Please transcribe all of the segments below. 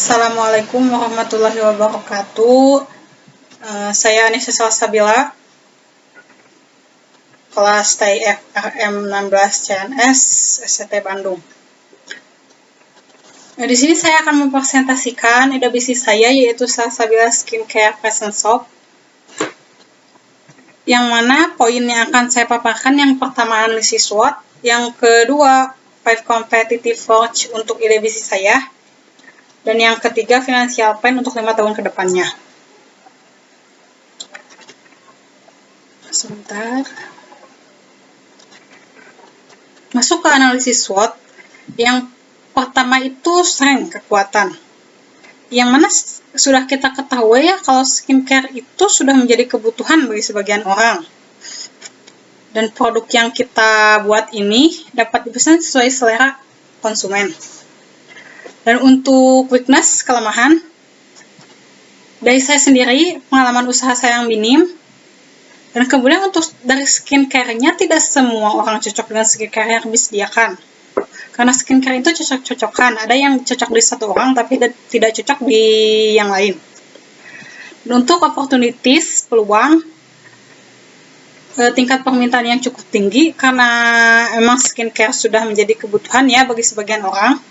Assalamualaikum warahmatullahi wabarakatuh. Saya Anissa Salsabila, kelas TIFRM 16 CNS SCT Bandung. Di sini saya akan mempresentasikan ide bisnis saya, yaitu Salsabila Skincare Presence Soap. Yang mana poin yang akan saya paparkan, yang pertama analisis SWOT, yang kedua 5 competitive force untuk ide bisnis saya, dan yang ketiga financial plan untuk 5 tahun ke depannya. Sebentar. Masuk ke analisis SWOT. Yang pertama itu strength, kekuatan. Yang mana sudah kita ketahui ya, kalau skincare itu sudah menjadi kebutuhan bagi sebagian orang. Dan produk yang kita buat ini dapat dipesan sesuai selera konsumen. Dan untuk weakness, kelemahan, dari saya sendiri, pengalaman usaha saya yang minim. Dan kemudian untuk dari skincare-nya, tidak semua orang cocok dengan skincare yang disediakan. Karena skincare itu cocok-cocokan. Ada yang cocok di satu orang, tapi tidak cocok di yang lain. Dan untuk opportunities, peluang, tingkat permintaan yang cukup tinggi, karena memang skincare sudah menjadi kebutuhan ya bagi sebagian orang.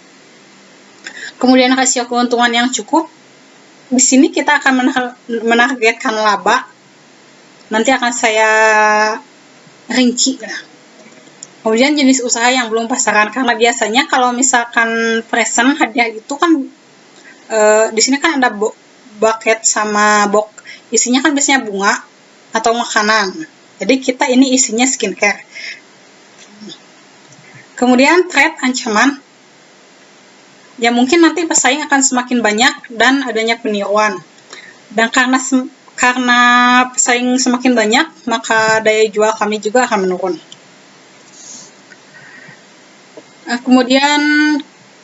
Kemudian rasio keuntungan yang cukup. Di sini kita akan menargetkan laba. Nanti akan saya rinci. Kemudian jenis usaha yang belum pasaran, karena biasanya kalau misalkan present hadiah itu kan di sini kan ada bucket sama box. Isinya kan biasanya bunga atau makanan. Jadi kita ini isinya skincare. Kemudian threat, ancaman. Ya mungkin nanti pesaing akan semakin banyak dan adanya peniruan. Dan karena pesaing semakin banyak, maka daya jual kami juga akan menurun. Kemudian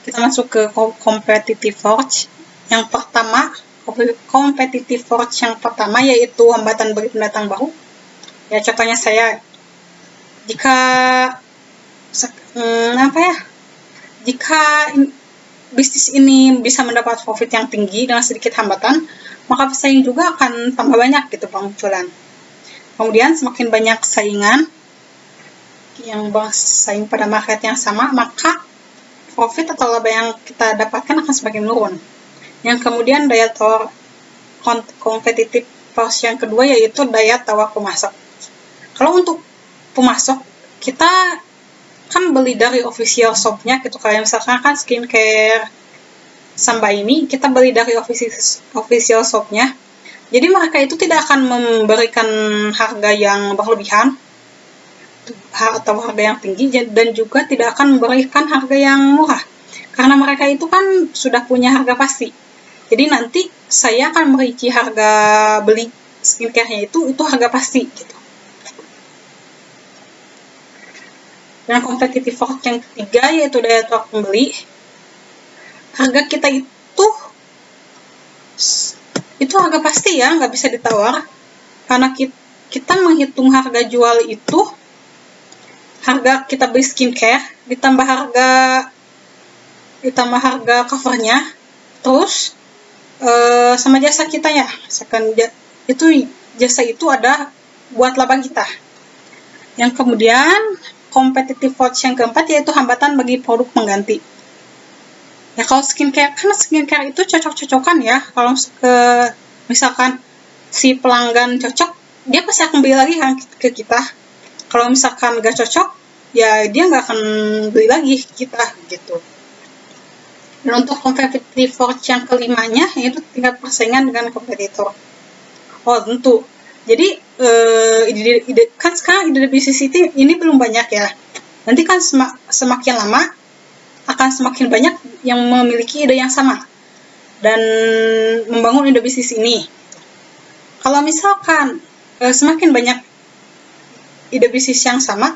kita masuk ke competitive force. Yang pertama, competitive force yang pertama yaitu hambatan bagi pendatang baru. Ya contohnya saya, jika bisnis ini bisa mendapat profit yang tinggi dengan sedikit hambatan, maka pesaing juga akan tambah banyak gitu pengunculan. Kemudian semakin banyak saingan yang bersaing pada market yang sama, maka profit atau laba yang kita dapatkan akan semakin menurun. Yang kemudian daya tawar kompetitif force yang kedua yaitu daya tawar pemasok. Kalau untuk pemasok, kita kan beli dari official shop-nya gitu. Kayak misalkan kan skincare Samba ini kita beli dari official shop-nya. Jadi mereka itu tidak akan memberikan harga yang berlebihan atau harga yang tinggi, dan juga tidak akan memberikan harga yang murah. Karena mereka itu kan sudah punya harga pasti. Jadi nanti saya akan merinci harga beli skincare-nya itu harga pasti gitu. Dan kompetitif force yang ketiga yaitu daya tawar pembeli. Harga kita itu harga pasti ya, nggak bisa ditawar. Karena kita menghitung harga jual itu harga kita beli skincare ditambah harga covernya, terus sama jasa kita ya. Jasa itu ada buat laba kita. Yang kemudian competitive force yang keempat yaitu hambatan bagi produk pengganti. Ya kalau skincare, karena skincare itu cocok-cocokan ya. Kalau misalkan si pelanggan cocok, dia pasti akan beli lagi kan ke kita. Kalau misalkan gak cocok, ya dia gak akan beli lagi ke kita gitu. Dan untuk competitive force yang kelimanya yaitu tingkat persaingan dengan kompetitor. Oh tentu. Jadi kan sekarang ide bisnis ini belum banyak ya. Nanti kan semakin lama akan semakin banyak yang memiliki ide yang sama dan membangun ide bisnis ini. Kalau misalkan semakin banyak ide bisnis yang sama,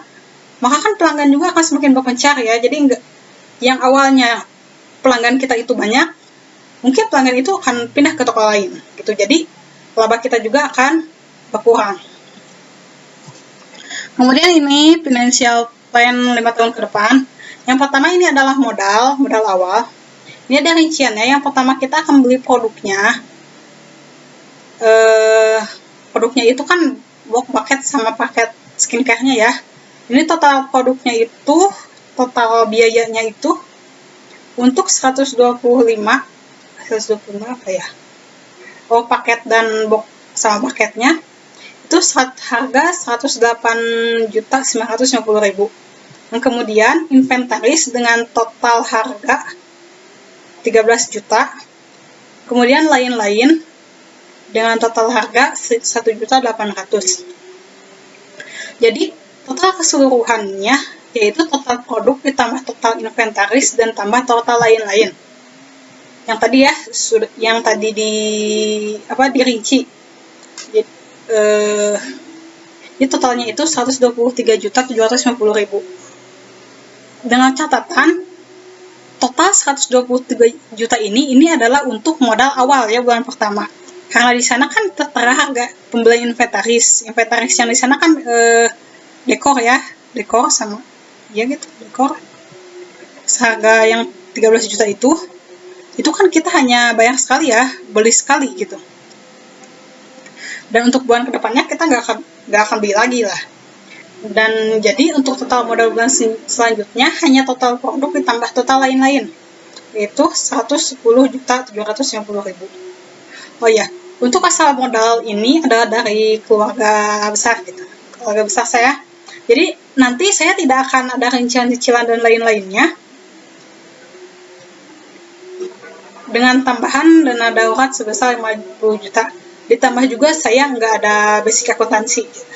maka kan pelanggan juga akan semakin berpencar ya. Jadi yang awalnya pelanggan kita itu banyak, mungkin pelanggan itu akan pindah ke toko lain gitu. Jadi laba kita juga akan berkurang. Kemudian ini financial plan 5 tahun ke depan. Yang pertama ini adalah modal awal. Ini ada rinciannya. Yang pertama kita akan beli produknya. Produknya itu kan box paket sama paket skincare-nya ya. Ini total produknya itu, total biayanya itu untuk 125 apa ya? Oh, paket dan box sama paketnya itu harga 108.950.000. Dan kemudian inventaris dengan total harga 13 juta. Kemudian lain-lain dengan total harga 1.800.000. Jadi total keseluruhannya yaitu total produk ditambah total inventaris dan tambah total lain-lain. Yang tadi ya, yang tadi dirinci. Jadi totalnya itu 123.750.000. Dengan catatan total 123 juta ini adalah untuk modal awal ya, bulan pertama. Karena di sana kan tertera harga pembelian inventaris. Inventaris yang di sana kan dekor ya, dekor sama ya gitu, dekor. Seharga yang 13 juta itu kan kita hanya bayar sekali ya, beli sekali gitu. Dan untuk bulan kedepannya kita nggak akan beli lagi lah. Dan jadi untuk total modal bulan selanjutnya hanya total produk ditambah total lain-lain, yaitu 110.750.000. Oh ya, untuk asal modal ini adalah dari keluarga besar gitu, keluarga besar saya. Jadi nanti saya tidak akan ada rincian cicilan dan lain-lainnya. Dengan tambahan dana darurat sebesar 50 juta. Ditambah juga saya nggak ada basic akuntansi gitu.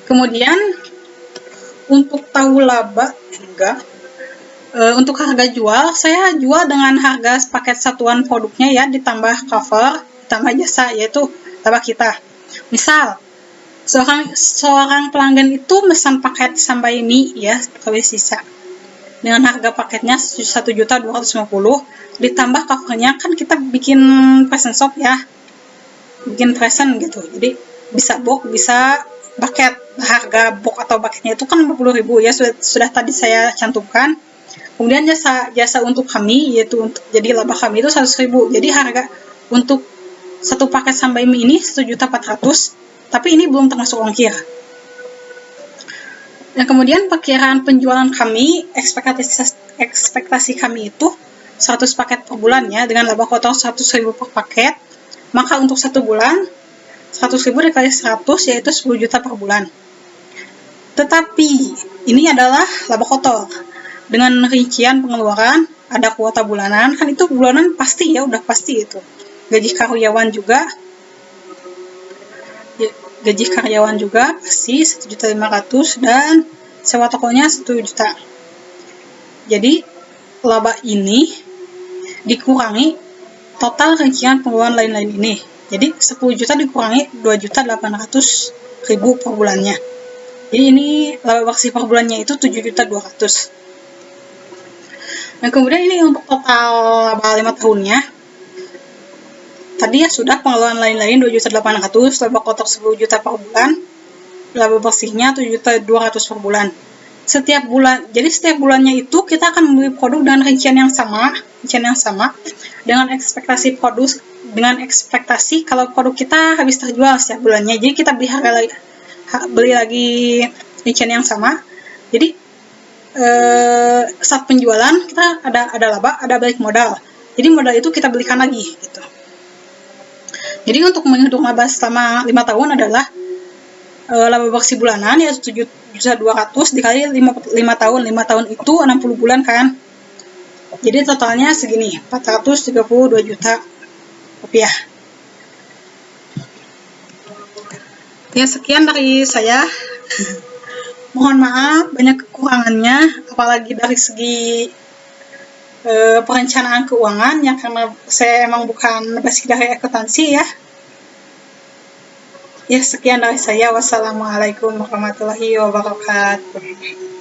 Kemudian untuk tahu laba untuk harga jual, saya jual dengan harga paket satuan produknya ya, ditambah cover, ditambah jasa, yaitu laba kita. Misal seorang pelanggan itu mesan paket sampai mie ya, kalau sisa dengan harga paketnya 1.250.000, ditambah covernya kan kita bikin present shop ya, bikin present gitu. Jadi bisa box, bisa paket. Harga box atau paketnya itu kan 50.000 ya, sudah tadi saya cantumkan. Kemudian jasa untuk kami, yaitu untuk jadi laba kami itu 100.000. Jadi harga untuk satu paket sampai mie ini 1.400.000, tapi ini belum termasuk ongkir. Dan kemudian perkiraan penjualan kami, ekspektasi kami itu 100 paket per bulan ya, dengan laba kotor 100.000 per paket. Maka untuk satu bulan 100.000 dikali 100 yaitu 10 juta per bulan. Tetapi ini adalah laba kotor dengan rincian pengeluaran, ada kuota bulanan, kan itu bulanan pasti ya, udah pasti itu. Gaji karyawan juga pasti 1.500.000 dan sewa tokonya 1 juta. Jadi laba ini dikurangi total rincian pengeluaran lain-lain ini. Jadi 10 juta dikurangi 2.800.000 per bulannya. Jadi ini laba bersih per bulannya itu 7.200.000. Dan kemudian ini untuk total laba 5 tahunnya. Tadi ya sudah pengeluaran lain-lain 2.800.000, laba kotor 10 juta per bulan, laba bersihnya 7.200.000 per bulan. Setiap bulan, jadi setiap bulannya itu kita akan membeli produk dengan rincian yang sama dengan ekspektasi kalau produk kita habis terjual setiap bulannya. Jadi kita beli lagi rincian yang sama. Jadi saat penjualan kita ada laba, ada balik modal. Jadi modal itu kita belikan lagi gitu. Jadi untuk menghitung laba selama 5 tahun adalah laba bersih bulanan yaitu 7.200.000 dikali 5 tahun. 5 tahun itu 60 bulan kan. Jadi totalnya segini, 432 juta rupiah. Ya, sekian dari saya. Mohon maaf banyak kekurangannya, apalagi dari segi perencanaan keuangan ya, karena saya emang bukan basic dari akuntansi ya. Ya, sekian dari saya. Wassalamualaikum warahmatullahi wabarakatuh.